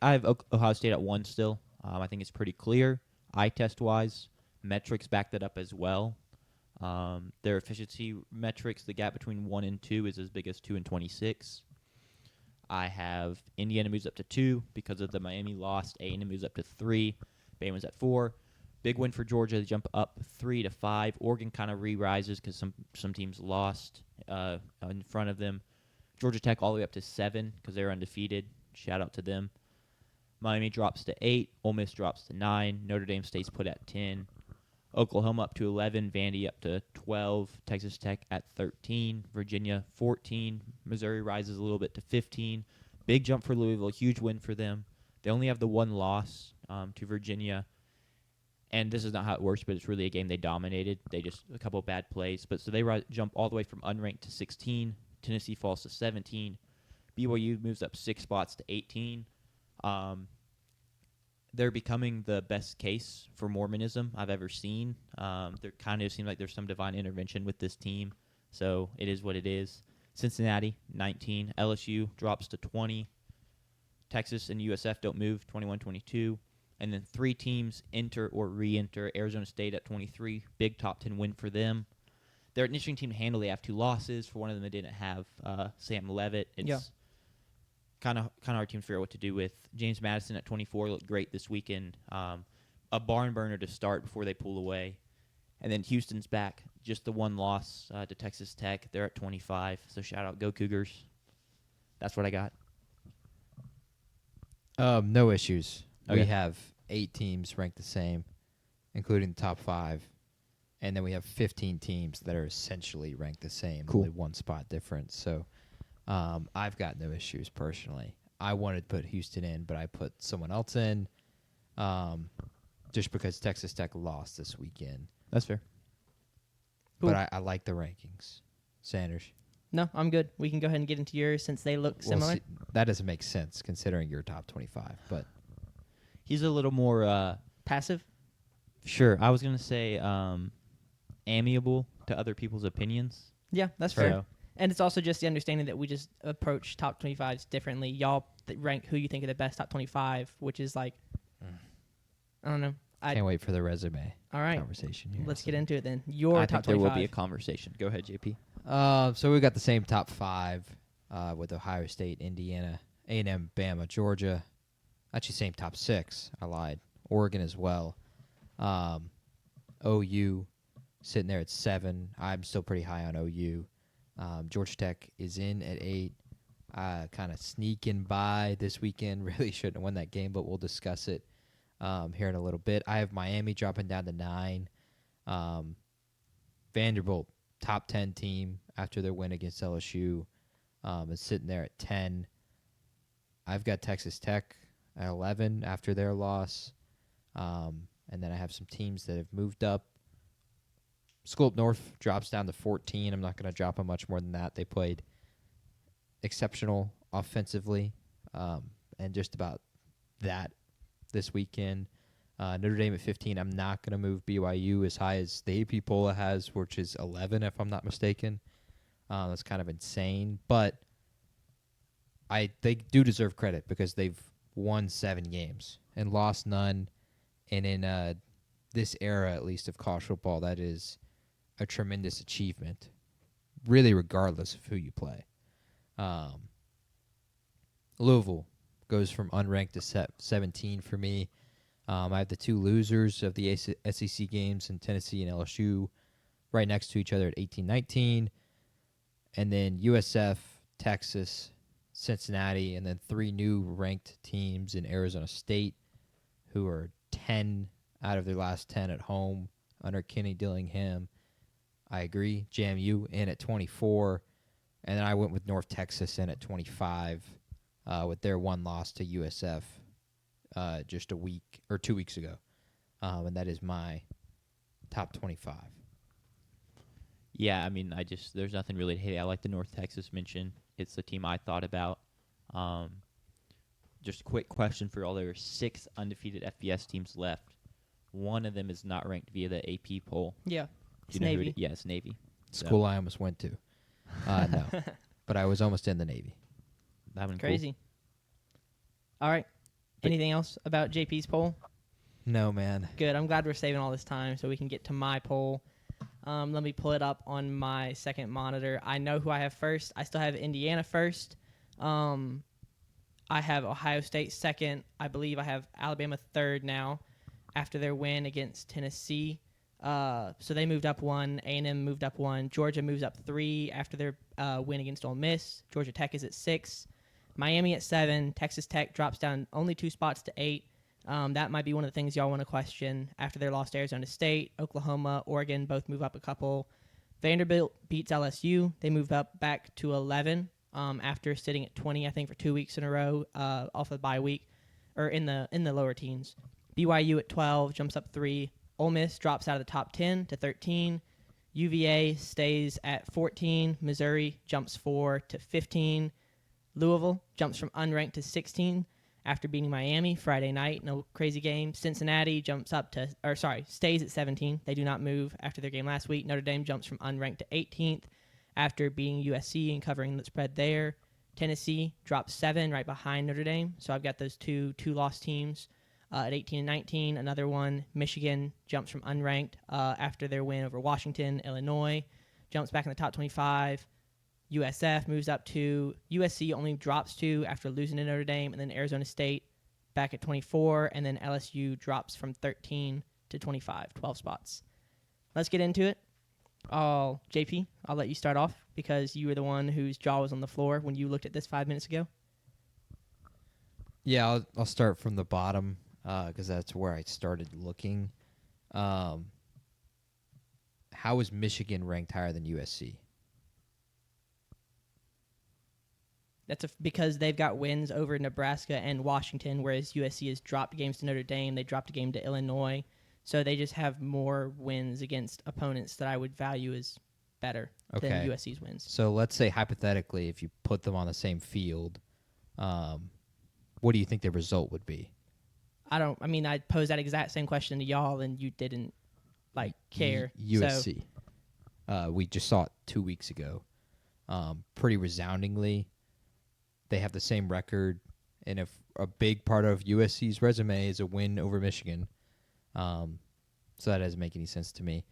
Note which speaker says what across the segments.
Speaker 1: I have Ohio State at 1 still. I think it's pretty clear. Eye test wise, metrics back that up as well. Their efficiency metrics, the gap between 1 and 2 is as big as 2 and 26. I have Indiana moves up to 2 because of the Miami loss. A&M moves up to 3. Bama's at 4. Big win for Georgia. They jump up 3 to 5. Oregon kind of re-rises because some teams lost in front of them. Georgia Tech all the way up to 7 because they're undefeated. Shout out to them. Miami drops to 8. Ole Miss drops to 9. Notre Dame stays put at 10. Oklahoma up to 11. Vandy up to 12. Texas Tech at 13. Virginia 14. Missouri rises a little bit to 15. Big jump for Louisville. Huge win for them. They only have the one loss to Virginia. And this is not how it works, but it's really a game they dominated. They just a couple of bad plays. But so they jump all the way from unranked to 16. Tennessee falls to 17. BYU moves up 6 spots to 18. They're becoming the best case for Mormonism I've ever seen. There kind of seems like there's some divine intervention with this team. So it is what it is. Cincinnati, 19. LSU drops to 20. Texas and USF don't move, 21-22. And then 3 teams enter or re-enter. Arizona State at 23. Big top 10 win for them. They're an interesting team to handle. They have 2 losses. For one of them, they didn't have Sam Levitt. It's kind of hard team to figure out what to do with. James Madison at 24 looked great this weekend. A barn burner to start before they pull away. And then Houston's back. Just the one loss to Texas Tech. They're at 25. So shout out, go Cougars. That's what I got.
Speaker 2: No issues.
Speaker 1: Okay.
Speaker 2: We have 8 teams ranked the same, including the top 5. And then we have 15 teams that are essentially ranked the same.
Speaker 1: Cool.
Speaker 2: Only 1 spot difference. So I've got no issues personally. I wanted to put Houston in, but I put someone else in just because Texas Tech lost this weekend.
Speaker 1: That's fair.
Speaker 3: Cool.
Speaker 2: But I like the rankings. Sanders.
Speaker 3: No, I'm good. We can go ahead and get into yours since they look similar.
Speaker 2: See, that doesn't make sense considering your top 25. But
Speaker 1: He's a little more
Speaker 3: Passive?
Speaker 1: sure. I was gonna say amiable to other people's opinions.
Speaker 3: Yeah, that's fair.
Speaker 1: So,
Speaker 3: And it's also just the understanding that we just approach top 25s differently. Y'all rank who you think are the best top 25, which is like, I don't know.
Speaker 2: can't wait for the resume
Speaker 3: All right.
Speaker 2: conversation here.
Speaker 3: Let's get into it then. Your
Speaker 1: I
Speaker 3: top
Speaker 1: think there
Speaker 3: 25.
Speaker 1: will be a conversation. Go ahead, JP.
Speaker 2: So we got the same top 5 with Ohio State, Indiana, A&M, Bama, Georgia. Actually, same top 6. I lied. Oregon as well. OU sitting there at 7. I'm still pretty high on OU. Georgia Tech is in at 8. Kind of sneaking by this weekend. Really shouldn't have won that game, but we'll discuss it here in a little bit. I have Miami dropping down to 9. Vanderbilt, top 10 team after their win against LSU, is sitting there at 10. I've got Texas Tech at 11 after their loss. And then I have some teams that have moved up. School Up North drops down to 14. I'm not going to drop them much more than that. They played exceptional offensively and just about that this weekend. Notre Dame at 15. I'm not going to move BYU as high as the AP poll has, which is 11, if I'm not mistaken. That's kind of insane. But they do deserve credit because they've won 7 games and lost none. And in this era, at least, of college football, that is a tremendous achievement, really regardless of who you play. Louisville goes from unranked to 17 for me. I have the 2 losers of the SEC games in Tennessee and LSU right next to each other at 18-19. And then USF, Texas, Cincinnati, and then 3 new ranked teams in Arizona State who are 10 out of their last 10 at home under Kenny Dillingham. I agree. JMU in at 24. And then I went with North Texas in at 25 with their 1 loss to USF just a week or 2 weeks ago. And that is my top 25.
Speaker 1: Yeah, I mean, there's nothing really to hate. I like the North Texas mention. It's the team I thought about. Just a quick question for all. There are 6 undefeated FBS teams left. One of them is not ranked via the AP poll.
Speaker 3: Yeah.
Speaker 1: Do
Speaker 3: It's
Speaker 1: you know who
Speaker 3: Navy.
Speaker 1: Yeah, it's Navy.
Speaker 2: School I almost went to. No. But I was almost in the Navy.
Speaker 1: That one
Speaker 3: Crazy. All right. Anything else about JP's poll?
Speaker 2: No, man.
Speaker 3: Good. I'm glad we're saving all this time so we can get to my poll. Let me pull it up on my second monitor. I know who I have first. I still have Indiana first. I have Ohio State second. I believe I have Alabama third now after their win against Tennessee. So they moved up one. A&M moved up one. Georgia moves up 3 after their win against Ole Miss. Georgia Tech is at 6. Miami at 7. Texas Tech drops down only 2 spots to 8. That might be one of the things y'all want to question after their loss to Arizona State. Oklahoma, Oregon both move up a couple. Vanderbilt beats LSU. They move up back to 11 after sitting at 20, I think, for 2 weeks in a row off of the bye week, or in the lower teens. BYU at 12 jumps up 3. Ole Miss drops out of the top 10 to 13. UVA stays at 14. Missouri jumps 4 to 15. Louisville jumps from unranked to 16 after beating Miami Friday night in a crazy game. Cincinnati stays at 17. They do not move after their game last week. Notre Dame jumps from unranked to 18th after beating USC and covering the spread there. Tennessee drops 7 right behind Notre Dame. So I've got those two-loss teams at 18 and 19. Another one, Michigan jumps from unranked after their win over Washington. Illinois jumps back in the top 25. USF moves up 2. USC only drops 2 after losing to Notre Dame. And then Arizona State back at 24. And then LSU drops from 13 to 25, 12 spots. Let's get into it. JP, I'll let you start off because you were the one whose jaw was on the floor when you looked at this 5 minutes ago.
Speaker 2: Yeah, I'll start from the bottom because that's where I started looking. How is Michigan ranked higher than USC?
Speaker 3: That's because they've got wins over Nebraska and Washington, whereas USC has dropped games to Notre Dame. They dropped a game to Illinois. So they just have more wins against opponents that I would value as better than USC's wins.
Speaker 2: So let's say hypothetically, if you put them on the same field, what do you think the result would be?
Speaker 3: I posed that exact same question to y'all, and you didn't care.
Speaker 2: USC. We just saw it 2 weeks ago. Pretty resoundingly. They have the same record, and if a big part of USC's resume is a win over Michigan, so that doesn't make any sense to me.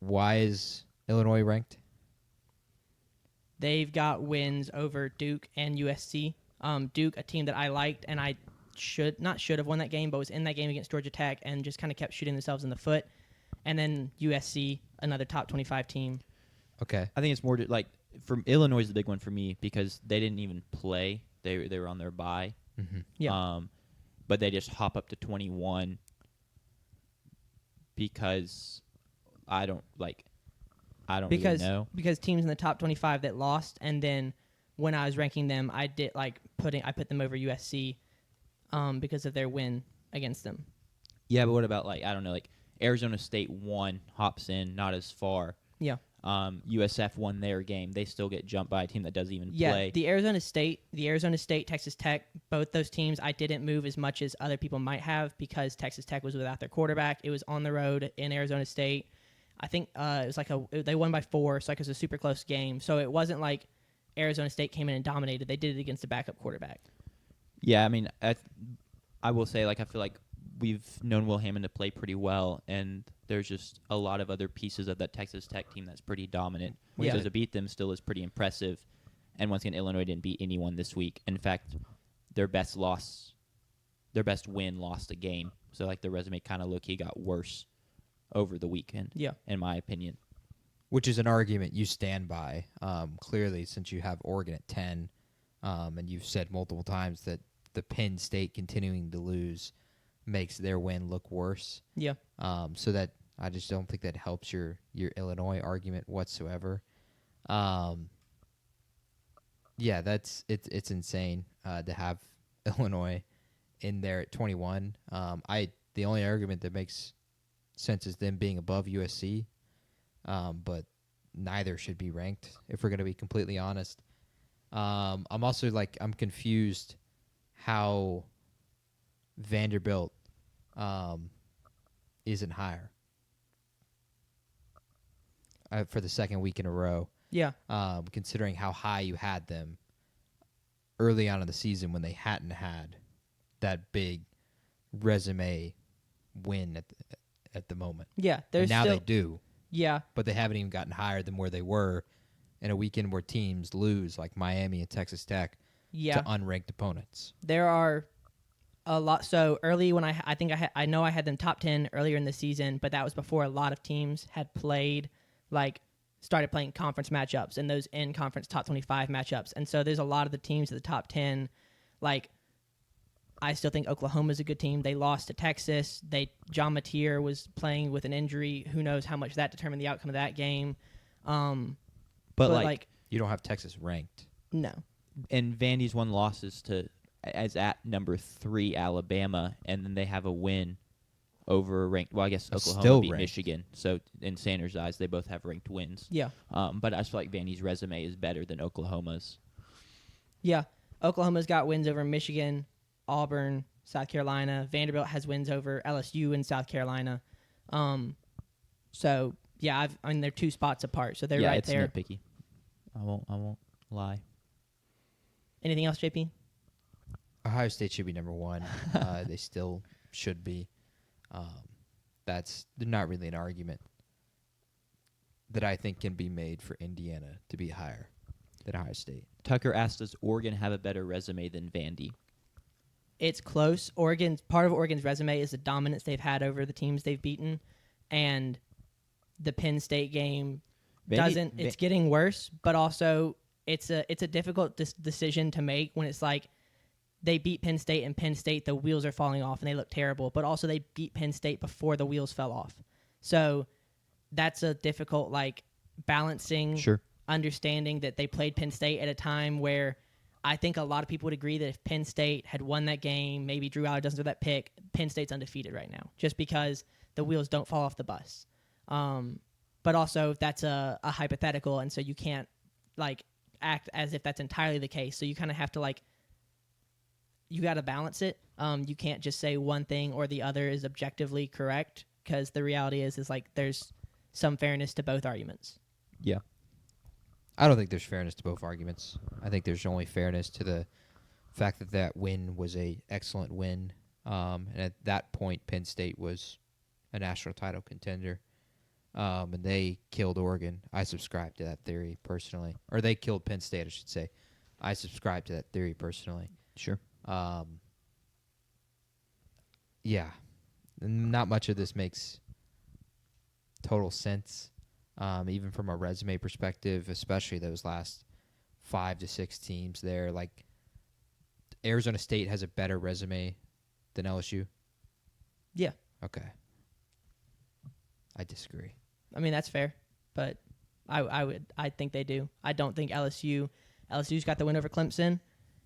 Speaker 2: Why is Illinois ranked?
Speaker 3: They've got wins over Duke and USC. Duke, a team that I liked, and I should have won that game, but was in that game against Georgia Tech and just kind of kept shooting themselves in the foot. And then USC, another top 25 team.
Speaker 2: Okay.
Speaker 1: I think it's more from Illinois is the big one for me because they didn't even play. They were on their bye.
Speaker 2: Mm-hmm.
Speaker 3: Yeah.
Speaker 1: But they just hop up to 21 because I don't really know.
Speaker 3: Because teams in the top 25 that lost, and then when I was ranking them, I did I put them over USC because of their win against them.
Speaker 1: Yeah, but what about Arizona State won, hops in, not as far.
Speaker 3: Yeah.
Speaker 1: USF won their game. They still get jumped by a team that doesn't even play.
Speaker 3: Yeah, the Arizona State, Texas Tech, both those teams I didn't move as much as other people might have because Texas Tech was without their quarterback. It was on the road in Arizona State. I think it was they won by 4, so it was a super close game. So it wasn't like Arizona State came in and dominated. They did it against a backup quarterback.
Speaker 1: Yeah, I mean, I will say I feel like we've known Will Hammond to play pretty well, and there's just a lot of other pieces of that Texas Tech team that's pretty dominant.
Speaker 3: Yeah.
Speaker 1: So to beat them still is pretty impressive. And once again, Illinois didn't beat anyone this week. In fact, their best win lost a game. So their resume kind of low-key got worse over the weekend.
Speaker 3: Yeah,
Speaker 1: in my opinion.
Speaker 2: Which is an argument you stand by. Clearly, since you have Oregon at 10, and you've said multiple times that the Penn State continuing to lose makes their win look worse.
Speaker 3: Yeah.
Speaker 2: So that I just don't think that helps your Illinois argument whatsoever. Yeah, it's insane to have Illinois in there at 21. The only argument that makes sense is them being above USC, but neither should be ranked if we're going to be completely honest. I'm also I'm confused how Vanderbilt isn't higher for the second week in a row.
Speaker 3: Yeah.
Speaker 2: Considering how high you had them early on in the season when they hadn't had that big resume win at the moment.
Speaker 3: Yeah,
Speaker 2: And
Speaker 3: there's
Speaker 2: now
Speaker 3: still,
Speaker 2: they do,
Speaker 3: yeah,
Speaker 2: but they haven't even gotten higher than where they were in a weekend where teams lose, like Miami and Texas Tech,
Speaker 3: yeah.
Speaker 2: to unranked opponents.
Speaker 3: There are a lot. So early when I think I know I had them top 10 earlier in the season, but that was before a lot of teams had played, like started playing conference matchups and those in conference top 25 matchups. And so there's a lot of the teams at the top 10, like I still think Oklahoma's a good team. They lost to Texas. John Mateer was playing with an injury. Who knows how much that determined the outcome of that game.
Speaker 1: But
Speaker 3: like
Speaker 2: You don't have Texas ranked.
Speaker 3: no.
Speaker 1: and Vandy's won losses to as at number 3 Alabama, and then they have a win over ranked. Well, I guess Oklahoma
Speaker 2: Still
Speaker 1: beat
Speaker 2: ranked.
Speaker 1: Michigan. So in Sanders' eyes, they both have ranked wins.
Speaker 3: Yeah.
Speaker 1: But I just feel like Vandy's resume is better than Oklahoma's.
Speaker 3: Yeah. Oklahoma's got wins over Michigan, Auburn, South Carolina. Vanderbilt has wins over LSU and South Carolina. So yeah, I mean they're 2 spots apart, so they're
Speaker 1: yeah,
Speaker 3: right
Speaker 1: it's
Speaker 3: there.
Speaker 1: nitpicky. I won't lie.
Speaker 3: Anything else, JP?
Speaker 2: Ohio State should be number 1. They still should be. That's not really an argument that I think can be made for Indiana to be higher than Ohio State.
Speaker 1: Tucker asked, does Oregon have a better resume than Vandy?
Speaker 3: It's close. Part of Oregon's resume is the dominance they've had over the teams they've beaten, and the Penn State game it's getting worse, but also it's a difficult decision to make when it's like they beat Penn State and Penn State the wheels are falling off and they look terrible, but also they beat Penn State before the wheels fell off. So that's a difficult balancing
Speaker 1: Sure.
Speaker 3: understanding that they played Penn State at a time where I think a lot of people would agree that if Penn State had won that game, maybe Drew Aller doesn't throw that pick, Penn State's undefeated right now, just because the wheels don't fall off the bus. But also that's a hypothetical, and so you can't act as if that's entirely the case. So you kind of have to you got to balance it. You can't just say one thing or the other is objectively correct, because the reality is there's some fairness to both arguments.
Speaker 1: Yeah.
Speaker 2: I don't think there's fairness to both arguments. I think there's only fairness to the fact that win was a excellent win. And at that point, Penn State was a national title contender. And they killed Oregon. I subscribe to that theory personally. Or they killed Penn State, I should say. I subscribe to that theory personally.
Speaker 1: Sure.
Speaker 2: Yeah. Not much of this makes total sense. Even from a resume perspective, especially those last 5 to 6 teams there. Arizona State has a better resume than LSU?
Speaker 3: Yeah.
Speaker 2: Okay. I disagree.
Speaker 3: I mean, that's fair, but I think they do. I don't think LSU's got the win over Clemson,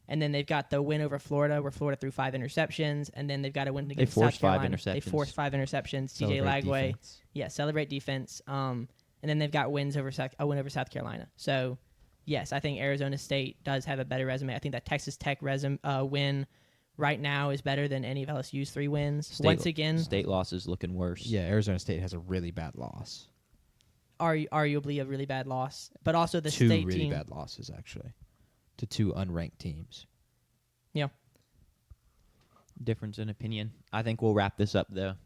Speaker 3: and then they've got the win over Florida, where Florida threw 5 interceptions, and then they've got a win against South Carolina. They forced 5 interceptions. TJ Lagway. Yeah, celebrate defense. And then they've got a win over South Carolina. So, yes, I think Arizona State does have a better resume. I think that Texas Tech win right now is better than any of LSU's 3 wins. Once again,
Speaker 1: State loss is looking worse.
Speaker 2: Yeah, Arizona State has a really bad loss.
Speaker 3: Arguably a really bad loss, but also the
Speaker 2: 2
Speaker 3: state
Speaker 2: really
Speaker 3: team.
Speaker 2: bad losses, actually, to 2 unranked teams.
Speaker 3: Yeah.
Speaker 1: Difference in opinion. I think we'll wrap this up, though.